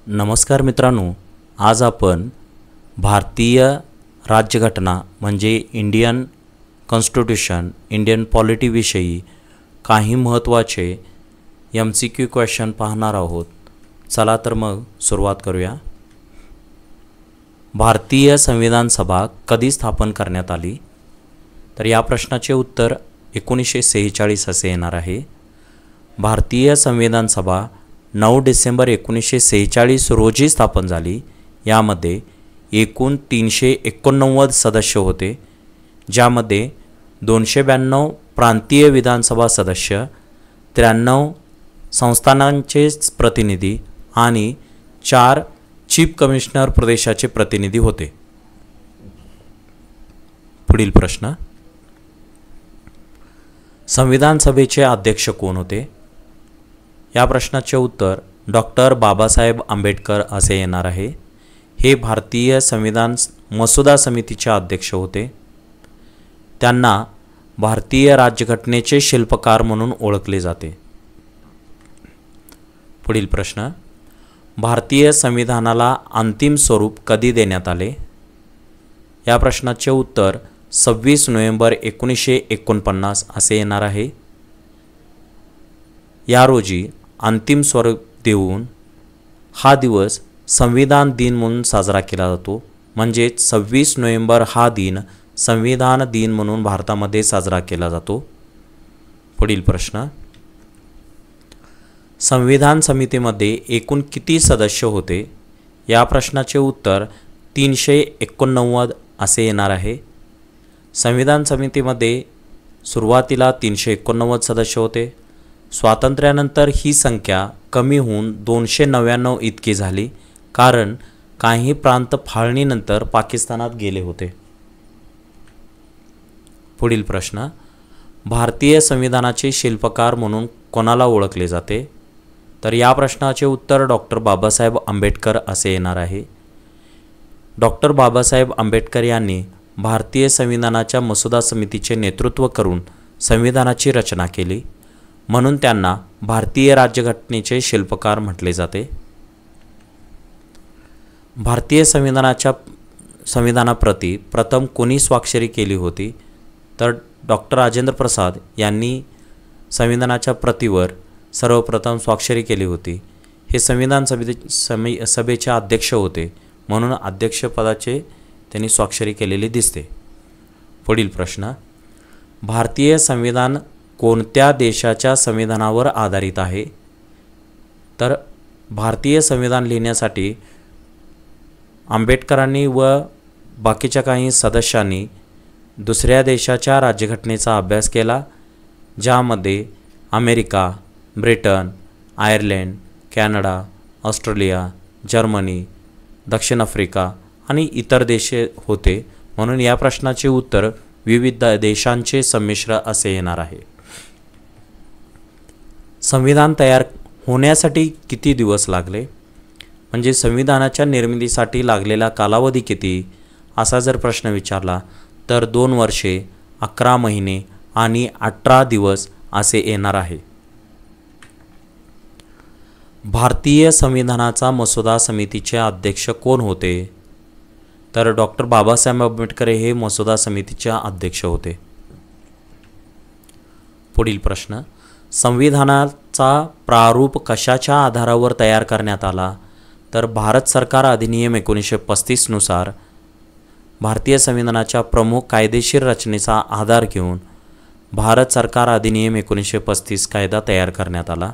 नमस्कार मित्रांनो, आज आपण भारतीय राज्यघटना म्हणजे इंडियन कॉन्स्टिट्यूशन, इंडियन पॉलिटीविषयी काही महत्त्वाचे MCQ क्वेश्चन पाहणार आहोत। चला तर मग सुरुवात करूया। भारतीय संविधान सभा कधी स्थापन करण्यात आली? तर या प्रश्नाचे उत्तर 1946 असे येणार आहे। भारतीय संविधान सभा 9 डिसेंबर 1946 रोजी स्थापन झाली। यामध्ये एकूण 389 सदस्य होते, ज्यामध्ये 292 प्रांतीय विधानसभा सदस्य, 93 संस्थानांचे प्रतिनिधी आणि 4 चीफ कमिशनर प्रदेशाचे प्रतिनिधी होते। पुढील प्रश्न, संविधान सभेचे अध्यक्ष कोण होते? या प्रश्नाचे उत्तर डॉक्टर बाबासाहेब आंबेडकर असे येणार आहे। हे भारतीय संविधान मसुदा समितीचे अध्यक्ष होते। त्यांना भारतीय राज्यघटनेचे शिल्पकार म्हणून ओळखले जाते। पुढील प्रश्न, भारतीय संविधानाला अंतिम स्वरूप कधी देण्यात आले? या प्रश्नाचे उत्तर 26 नोव्हेंबर 1949 असे येणार आहे। या रोजी अंतिम स्वरूप देऊन हा दिवस संविधान दिन म्हणून साजरा केला जातो। म्हणजे 26 नोव्हेंबर हा दिन संविधान दिन म्हणून भारतामध्ये साजरा केला जातो। पुढील प्रश्न, संविधान समितीमध्ये एकूण किती सदस्य होते? या प्रश्नाचे उत्तर 389 असे येणार आहे। संविधान समितीमध्ये सुरुवातीला 389 सदस्य होते। स्वातंत्र्यानंतर ही संख्या कमी होऊन 299 इतकी झाली, कारण काही प्रांत फाळणीनंतर पाकिस्तानात गेले होते। पुढील प्रश्न, भारतीय संविधानाचे शिल्पकार म्हणून कोणाला ओळखले जाते? तर या प्रश्नाचे उत्तर डॉक्टर बाबासाहेब आंबेडकर असे येणार आहे। डॉक्टर बाबासाहेब आंबेडकर यांनी भारतीय संविधानाच्या मसुदा समितीचे नेतृत्व करून संविधानाची रचना केली, म्हणून त्यांना भारतीय राज्यघटनेचे शिल्पकार म्हटले जाते। भारतीय संविधानाप्रती प्रथम कोणी स्वाक्षरी केली होती? तर डॉक्टर राजेंद्र प्रसाद यांनी संविधानाच्या प्रतीवर सर्वप्रथम स्वाक्षरी केली होती। हे संविधान सभेचे अध्यक्ष होते, म्हणून अध्यक्षपदाचे त्यांनी स्वाक्षरी केलेली दिसते। पुढील प्रश्न, भारतीय संविधान कोणत्या देशाच्या संविधानावर आधारित आहे? तर भारतीय संविधान लिहिण्यासाठी आंबेडकरांनी व बाकीच्या काही सदस्यांनी दुसऱ्या देशाच्या राज्यघटनेचा अभ्यास केला, ज्यामध्ये America, Britain, Ireland, Canada, Australia, Germany, दक्षिण आफ्रिका आणि इतर देश होते। म्हणून या प्रश्नाचे उत्तर विविध देशांचे संमिश्र असे येणार आहे। संविधान तयार होण्यासाठी किती दिवस लागले? म्हणजे संविधानाच्या निर्मितीसाठी लागलेला कालावधी किती, असा जर प्रश्न विचारला तर 2 वर्षे 11 महिने आणि 18 दिवस असे येणार आहे। भारतीय संविधानाचा मसुदा समितीचे अध्यक्ष कोण होते? तर डॉक्टर बाबासाहेब आंबेडकर हे मसुदा समितीचे अध्यक्ष होते। पुढील प्रश्न, संविधानाचा प्रारूप कशाच्या आधारावर तयार करण्यात आला? तर भारत सरकार अधिनियम 1935 नुसार भारतीय संविधानाच्या प्रमुख कायदेशीर रचनेचा आधार घेऊन भारत सरकार अधिनियम 1935 कायदा तयार करण्यात आला।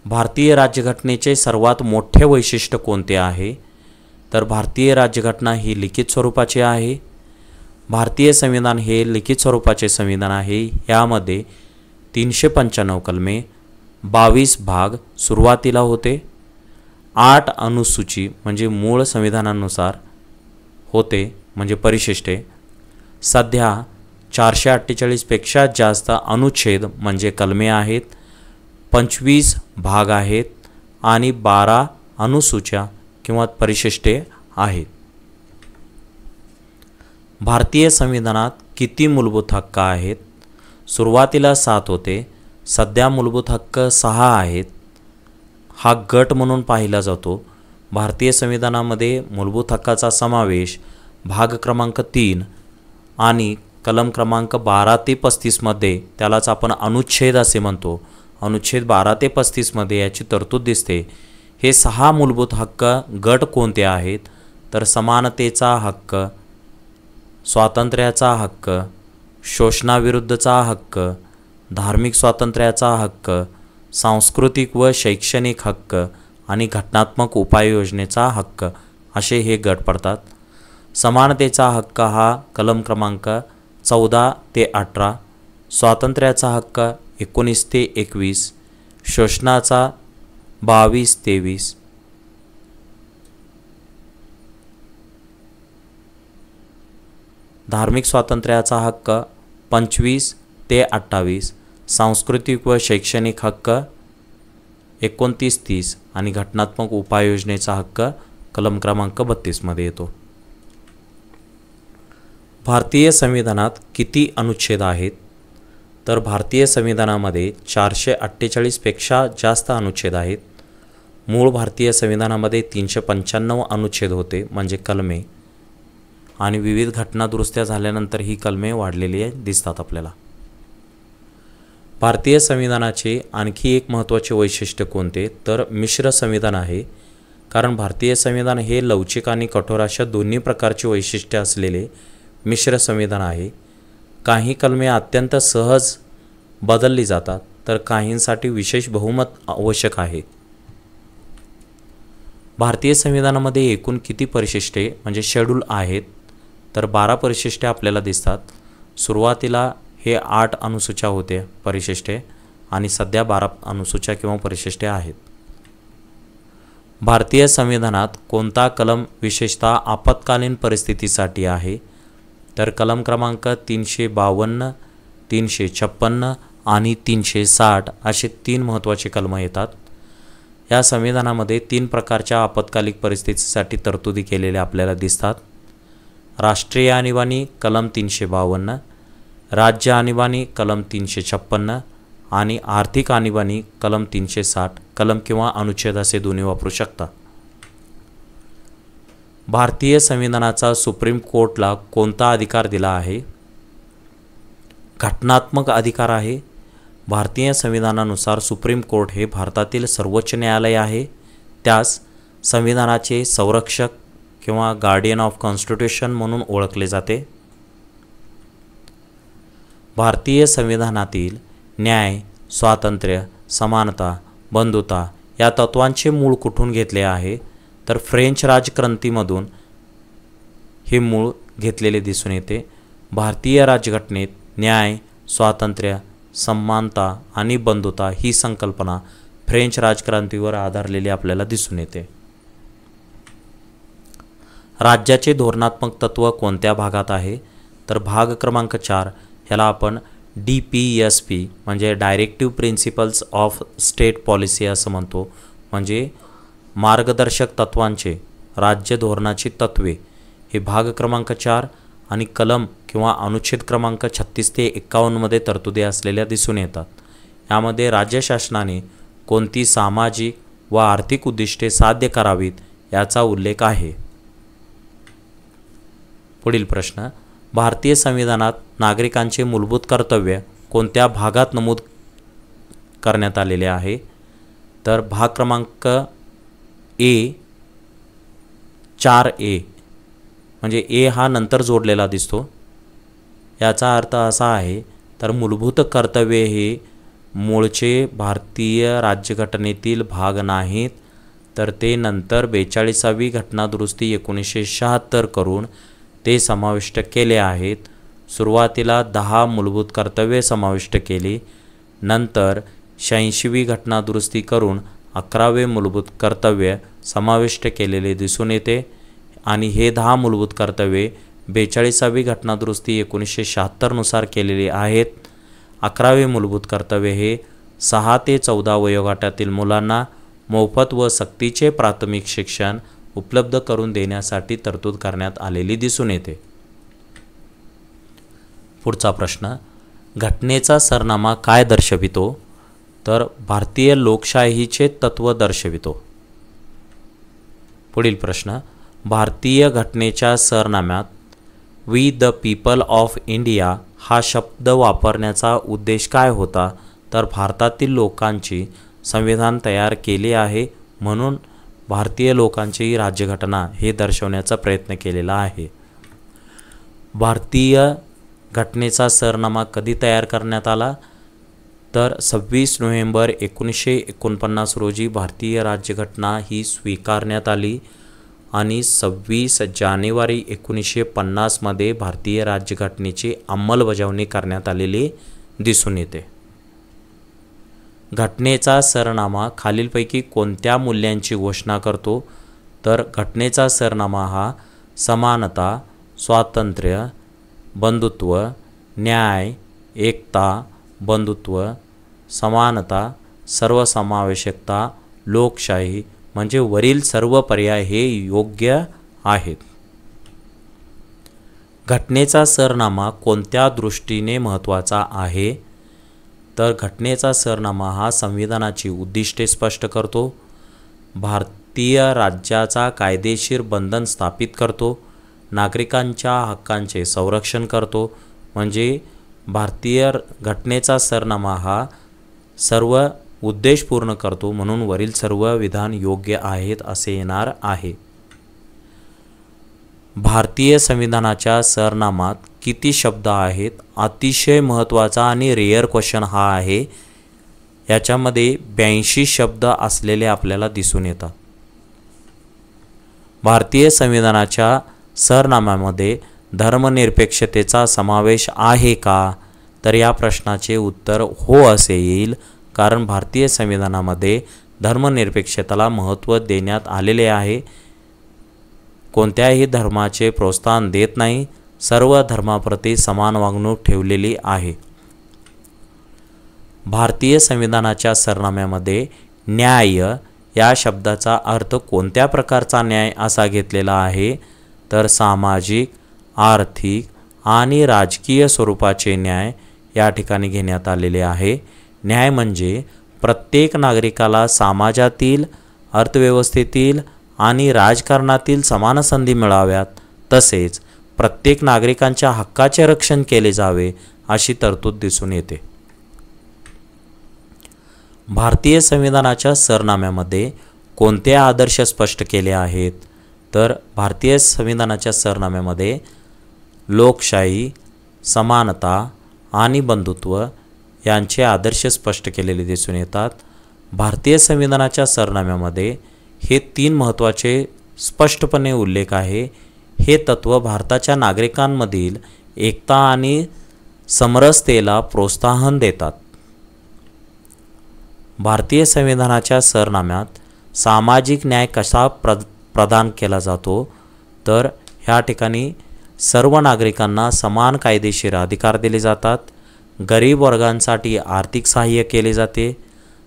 भारतीय राज्यघटनेचे सर्वात मोठे वैशिष्ट्य कोणते आहे? तर भारतीय राज्यघटना ही लिखित स्वरूपाची आहे। भारतीय संविधान हे लिखित स्वरूपाचे संविधान आहे। यामध्ये 395 कलमे, 22 भाग सुरुवातीला होते, 8 अनुसूची म्हणजे मूळ संविधानानुसार होते म्हणजे परिशिष्टे, सध्या 448 पेक्षा जास्त अनुच्छेद म्हणजे कलमे आहेत, 25 भाग आहेत आणि 12 अनुसूच्या किंवा परिशिष्टे आहेत। भारतीय संविधानात किती मूलभूत हक्क आहेत? सुरुवातीला 7 होते, सध्या मूलभूत हक्क 6 आहेत। हा गट म्हणून पाहिला जातो. भारतीय संविधानामध्ये मूलभूत हक्काचा समावेश भाग क्रमांक 3 आणि कलम क्रमांक 12 ते 35 मध्ये, त्यालाच आपण अनुच्छेद असे म्हणतो, अनुच्छेद 12 ते 35 मध्ये याची तरतूद दिसते. हे 6 मूलभूत हक्क गट कोणते आहेत? तर समानतेचा हक्क, स्वातंत्र्याचा हक्क, शोषणाविरुद्धचा हक्क, धार्मिक स्वातंत्र्याचा हक्क, सांस्कृतिक व शैक्षणिक हक्क आणि घटनात्मक उपाययोजनेचा हक्क असे हे गट पडतात. समानतेचा हक्क हा कलम क्रमांक 14 ते 18, स्वातंत्र्याचा हक्क 19 ते 21, शोषणाचा 22 ते 23, धार्मिक स्वातंत्र्याचा हक्क 25 ते 28, सांस्कृतिक व शैक्षणिक हक्क 29-30 आणि घटनात्मक उपाययोजनेचा हक्क कलम क्रमांक 32 मध्ये येतो. भारतीय संविधानात किती अनुच्छेद आहेत? तर भारतीय संविधानामध्ये 448 पेक्षा जास्त अनुच्छेद आहेत. मूळ भारतीय संविधानामध्ये 395 अनुच्छेद होते, म्हणजे कलमे, आणि विविध घटना दुरुस्त्या झाल्यानंतर ही कलमे वाढलेली दिसतात आपल्याला. भारतीय संविधानाचे आणखी एक महत्त्वाचे वैशिष्ट्य कोणते? तर मिश्र संविधान आहे. कारण भारतीय संविधान हे लवचिक आणि कठोर अशा दोन्ही प्रकारचे वैशिष्ट्य असलेले मिश्र संविधान आहे. काही कलमे अत्यंत सहज बदलली जातात, तर काहींसाठी विशेष बहुमत आवश्यक आहे. भारतीय संविधानामध्ये एकूण किती परिशिष्टे म्हणजे शेड्यूल आहेत? तर 12 परिशिष्टे आपल्याला दिसतात. सुरुवातीला हे 8 अनुसूच्या होते परिशिष्टे, आणि सध्या 12 अनुसूच्या किंवा परिशिष्टे आहेत. भारतीय संविधानात कोणता कलम विशेषतः आपत्कालीन परिस्थितीसाठी आहे? तर कलम क्रमांक 352, 356 आणि 360 असे 3 महत्त्वाचे कलम येतात. या संविधानामध्ये 3 प्रकारच्या आपत्कालिक परिस्थितीसाठी तरतुदी केलेल्या आपल्याला दिसतात. राष्ट्रीय आणीबाणी कलम 352, राज्य आणीबाणी कलम 356 आणि आर्थिक आणीबाणी कलम 360. कलम किंवा अनुच्छेद असे दोन्ही वापरू शकता. भारतीय संविधानाचा सुप्रीम कोर्टला कोणता अधिकार दिला आहे? घटनात्मक अधिकार आहे. भारतीय संविधानानुसार सुप्रीम कोर्ट हे भारतातील सर्वोच्च न्यायालय आहे. त्यास संविधानाचे संरक्षक किंवा गार्डियन ऑफ कॉन्स्टिट्यूशन म्हणून ओळखले जाते. भारतीय संविधानातील न्याय, स्वातंत्र्य, समानता, बंधुता या तत्वांचे मूळ कुठून घेतले आहे? तर फ्रेंच राजक्रांतीमधून हे मूळ घेतलेले दिसून येते. भारतीय राज्यघटनेत न्याय, स्वातंत्र्य, समानता आणि बंधुता ही संकल्पना फ्रेंच राजक्रांतीवर आधारलेली आपल्याला दिसून येते. राज्याचे धोरणात्मक तत्व कोणत्या भागात आहे? तर भाग क्रमांक 4 ह्याला आपण DPSP म्हणजे directive principles of state policy असं म्हणतो. म्हणजे मार्गदर्शक तत्वांचे राज्य धोरणाची तत्वे हे भाग क्रमांक 4 आणि कलम किंवा अनुच्छेद क्रमांक 36 ते 51 मध्ये तरतुदी असलेल्या दिसून येतात. यामध्ये राज्य शासनाने कोणती सामाजिक व आर्थिक उद्दिष्टे साध्य करावीत याचा उल्लेख आहे. पुढील प्रश्न, भारतीय संविधानात नागरिकांचे मूलभूत कर्तव्य कोणत्या भागात नमूद करण्यात आलेले आहे? तर भाग क्रमांक 4A म्हणजे ए हा नंतर जोडलेला दिसतो. याचा अर्थ असा आहे तर मूलभूत कर्तव्ये हे मूळचे भारतीय राज्यघटनेतील भाग नाहीत, तर ते नंतर 42वी घटनादुरुस्ती 1976 करून ते समाविष्ट केले आहेत. सुरुवातीला 10 मूलभूत कर्तव्ये समाविष्ट केली, नंतर 86वी घटनादुरुस्ती करून 11वे मूलभूत कर्तव्य समाविष्ट केलेले दिसून येते. आणि हे 10 मूलभूत कर्तव्ये 42वी घटनादुरुस्ती 1976 नुसार केलेली आहेत. 11वे मूलभूत कर्तव्य हे 6 ते 14 वयोगटातील मुलांना मोफत व सक्तीचे प्राथमिक शिक्षण उपलब्ध करून देण्यासाठी तरतूद करण्यात आलेली दिसून येते. पुढचा प्रश्न, घटनेचा सरनामा काय दर्शवितो? तर भारतीय लोकशाहीचे तत्त्व दर्शवितो. पुढील प्रश्न, भारतीय घटनेच्या सरनाम्यात we the people of India हा शब्द वापरण्याचा उद्देश काय होता? तर भारतातील लोकांची संविधान तयार केले आहे म्हणून भारतीय लोकांची राज्यघटना हे दर्शवण्याचा प्रयत्न केलेला आहे. भारतीय घटनेचा सरनामा कधी तयार करण्यात आला? तर 26 नोव्हेंबर 1949 रोजी भारतीय राज्यघटना ही स्वीकारण्यात आली आणि 26 जानेवारी 1950 मध्ये भारतीय राज्यघटनेची अंमलबजावणी करण्यात आलेली दिसून येते. घटनेचा सरनामा खालीलपैकी कोणत्या मूल्यांची घोषणा करतो? तर घटनेचा सरनामा हा समानता, स्वातंत्र्य, बंधुत्व, न्याय, एकता, बंधुत्व, समानता, सर्वसमावेशकता, लोकशाही म्हणजे वरील सर्व पर्याय हे योग्य आहेत. घटनेचा सरनामा कोणत्या दृष्टीने महत्त्वाचा आहे? तर घटनेचा सरनामा हा संविधानाची उद्दिष्टे स्पष्ट करतो, भारतीय राज्याचा कायदेशीर बंधन स्थापित करतो, नागरिकांच्या हक्कांचे संरक्षण करतो. म्हणजे भारतीय घटनेचा सरनामा हा सर्व उद्देश पूर्ण करतो म्हणून वरील सर्व विधान योग्य आहेत असे येणार आहे. भारतीय संविधानाच्या सरनामात किती शब्द आहेत? अतिशय महत्त्वाचा आणि रेअर क्वेश्चन हा आहे. याच्यामध्ये 82 शब्द असलेले आपल्याला दिसून येतात. भारतीय संविधानाच्या सरनाम्यामध्ये धर्मनिरपेक्षतेचा समावेश आहे का? तर या प्रश्नाचे उत्तर हो असे येईल, कारण भारतीय संविधानामध्ये धर्मनिरपेक्षतेला महत्त्व देण्यात आलेले आहे. कोणत्याही धर्माचे प्रोत्साहन देत नाही, सर्व धर्माप्रती समान वागणूक ठेवलेली आहे. भारतीय संविधानाच्या सरनाम्यामध्ये न्याय या शब्दाचा अर्थ कोणत्या प्रकारचा न्याय असा घेतलेला आहे? तर सामाजिक, आर्थिक आणि राजकीय स्वरूपाचे न्याय या ठिकाणी घेण्यात आलेले आहे. न्याय म्हणजे प्रत्येक नागरिकाला समाजातील, अर्थव्यवस्थेतील आणि राजकारणातील समान संधी मिळाव्यात, तसेच प्रत्येक नागरिकांच्या हक्काचे रक्षण केले जावे अशी तरतूद दिसून येते. भारतीय संविधानाच्या सरनाम्यामध्ये कोणते आदर्श स्पष्ट केले आहेत? तर भारतीय संविधानाच्या सरनाम्यामध्ये लोकशाही, समानता आणि बंधुत्व यांचे आदर्श स्पष्ट केलेले दिसून येतात. भारतीय संविधानाच्या सरनाम्यामध्ये हे 3 महत्त्वाचे स्पष्टपणे उल्लेख आहे. हे तत्त्व भारताच्या नागरिकांमधील एकता आणि समरसतेला प्रोत्साहन देतात. भारतीय संविधानाच्या सरनाम्यात सामाजिक न्याय कसा प्रदान केला जातो? तर ह्या ठिकाणी सर्व नागरिकांना समान कायदेशीर अधिकार दिले जातात. गरीब वर्गांसाठी आर्थिक सहाय्य केले जाते.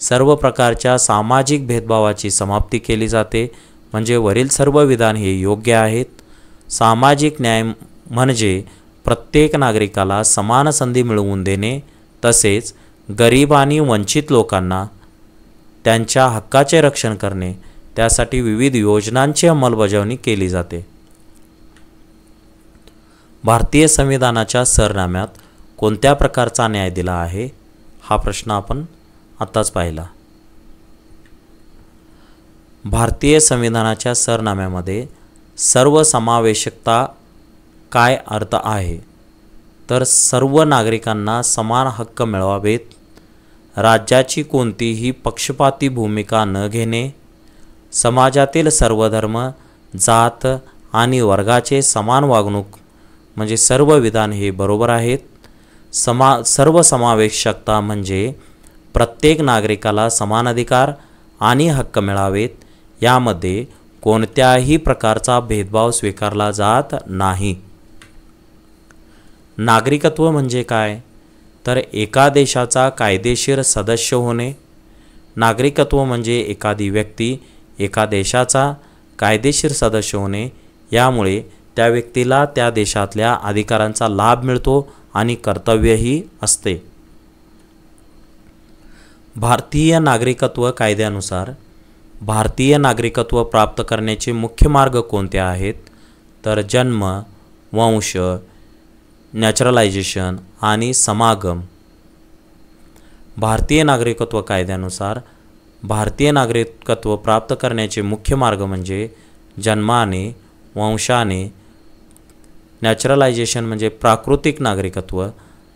सर्व प्रकारच्या सामाजिक भेदभावाची समाप्ती केली जाते. म्हणजे वरील सर्व विधान हे योग्य आहेत. सामाजिक न्याय म्हणजे प्रत्येक नागरिकाला समान संधी मिळवून देणे, तसेच गरीब आणि वंचित लोकांना त्यांच्या हक्काचे रक्षण करणे, त्यासाठी विविध योजनांची अंमलबजावणी केली जाते. भारतीय संविधानाच्या सरनाम्यात कोणत्या प्रकारचा न्याय दिला आहे? हा प्रश्न आपण आत्ताच पाहिला. भारतीय संविधानाच्या सरनाम्यामध्ये सर्वसमावेशकता काय अर्थ आहे? तर सर्व नागरिकांना समान हक्क मिळावेत, राज्याची कोणतीही पक्षपाती भूमिका न घेणे, समाजातील सर्व धर्म, जात आणि वर्गाचे समान वागणूक म्हणजे सर्व विधान हे बरोबर आहेत. सर्वसमावेशकता म्हणजे प्रत्येक नागरिकाला समान अधिकार आणि हक्क मिळावेत, यामध्ये कोणत्याही प्रकारचा भेदभाव स्वीकारला जात नाही. नागरिकत्व म्हणजे काय? तर एका देशाचा कायदेशीर सदस्य होणे. नागरिकत्व म्हणजे एखादी व्यक्ती एका देशाचा कायदेशीर सदस्य होणे. यामुळे त्या व्यक्तीला त्या देशातल्या अधिकारांचा लाभ मिळतो आणि कर्तव्यही असते. भारतीय नागरिकत्व कायद्यानुसार भारतीय नागरिकत्व प्राप्त करण्याचे मुख्य मार्ग कोणते आहेत? तर जन्म, वंश, नॅचरलायझेशन आणि समागम. भारतीय नागरिकत्व कायद्यानुसार भारतीय नागरिकत्व प्राप्त करण्याचे मुख्य मार्ग म्हणजे जन्माने, वंशाने, नॅचरलायझेशन म्हणजे प्राकृतिक नागरिकत्व,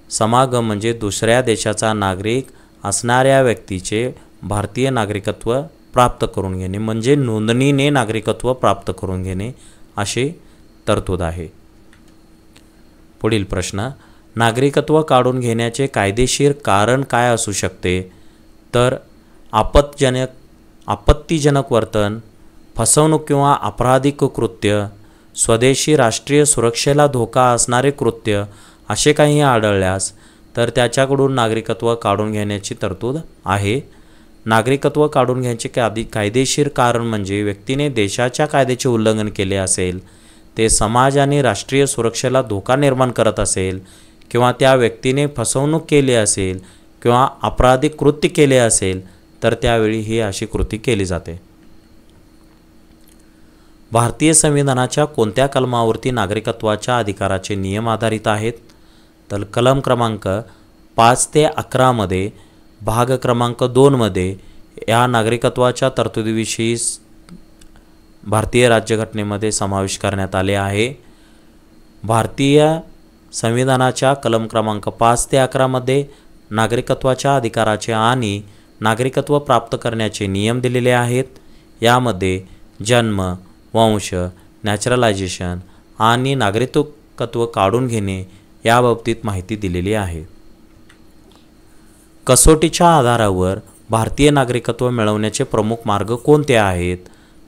समागम म्हणजे दुसऱ्या देशाचा नागरिक असणाऱ्या व्यक्तीचे भारतीय नागरिकत्व प्राप्त करून घेणे म्हणजे नोंदणीने नागरिकत्व प्राप्त करून घेणे अशी तरतूद आहे. पुढील प्रश्न, नागरिकत्व काढून घेण्याचे कायदेशीर कारण काय असू शकते? तर आपत्तिजनक वर्तन, फसवणूक किंवा आपराधिक कृत्य, स्वदेशी राष्ट्रीय सुरक्षेला धोका असणारे कृत्य असे काही आढळल्यास तर त्याच्याकडून नागरिकत्व काढून घेण्याची तरतूद आहे. नागरिकत्व काढून घ्यायचे कायदेशीर कारण म्हणजे व्यक्तीने देशाच्या कायद्याचे उल्लंघन केले असेल, ते समाज आणि राष्ट्रीय सुरक्षेला धोका निर्माण करत असेल किंवा त्या व्यक्तीने फसवणूक केली असेल किंवा आपराधिक कृत्य केले असेल तर त्यावेळी ही अशी कृती केली जाते. भारतीय संविधानाच्या कोणत्या कलमावरती नागरिकत्वाच्या अधिकाराचे नियम आधारित आहेत? तर कलम क्रमांक 5 ते 11 मध्ये भाग क्रमांक 2 मध्ये या नागरिकत्वाच्या तरतुदीविषयी भारतीय राज्यघटनेमध्ये समावेश करण्यात आले आहे. भारतीय संविधानाच्या कलम क्रमांक 5 ते 11 मध्ये नागरिकत्वाच्या अधिकाराचे आणि नागरिकत्व प्राप्त करण्याचे नियम दिलेले आहेत. यामध्ये जन्म, वंश, नॅचरलायझेशन आणि नागरिकत्व काढून घेणे याबाबतीत माहिती दिलेली आहे. कसोटीच्या आधारावर भारतीय नागरिकत्व मिळवण्याचे प्रमुख मार्ग कोणते आहेत?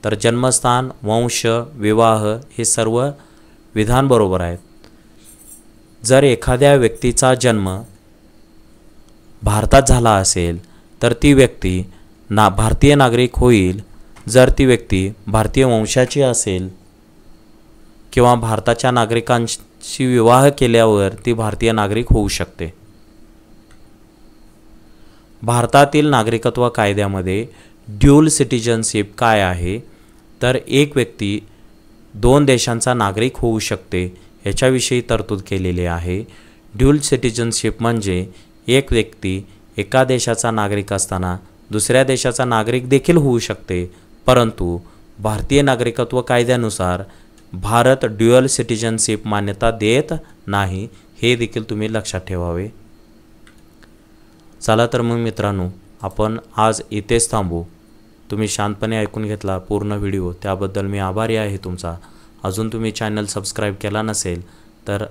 तर जन्मस्थान, वंश, विवाह हे सर्व विधान बरोबर आहेत. जर एखाद्या व्यक्तीचा जन्म भारतात झाला असेल तर ती व्यक्ती भारतीय नागरिक होईल. जर ती व्यक्ती भारतीय वंशाची असेल किंवा भारताच्या नागरिकांशी विवाह केल्यावर ती भारतीय नागरिक होऊ शकते. भारतातील नागरिकत्व कायद्यामध्ये ड्युअल सिटिझनशिप काय आहे? तर एक व्यक्ती 2 देशांचा नागरिक होऊ शकते याच्याविषयी तरतूद केलेली आहे. ड्युअल सिटिझनशिप म्हणजे एक व्यक्ती एका देशाचा नागरिक असताना दुसऱ्या देशाचा नागरिक देखील होऊ शकते, परंतु भारतीय नागरिकत्व कायद्यानुसार भारत ड्युअल सिटिझनशिप मान्यता देत नाही, हे देखील तुम्ही लक्षात ठेवावे. चला तर मग मित्रांनो, आपण आज इथेच थांबू. तुम्ही शांतपणे ऐकून घेतला पूर्ण व्हिडिओ, त्याबद्दल मी आभारी आहे तुमचा. अजून तुम्ही चॅनल सबस्क्राईब केला नसेल तर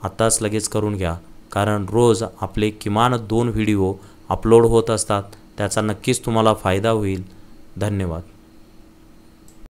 आत्ताच लगेच करून घ्या, कारण रोज आपले किमान 2 व्हिडिओ अपलोड होत असतात. त्याचा नक्कीच तुम्हाला फायदा होईल. धन्यवाद.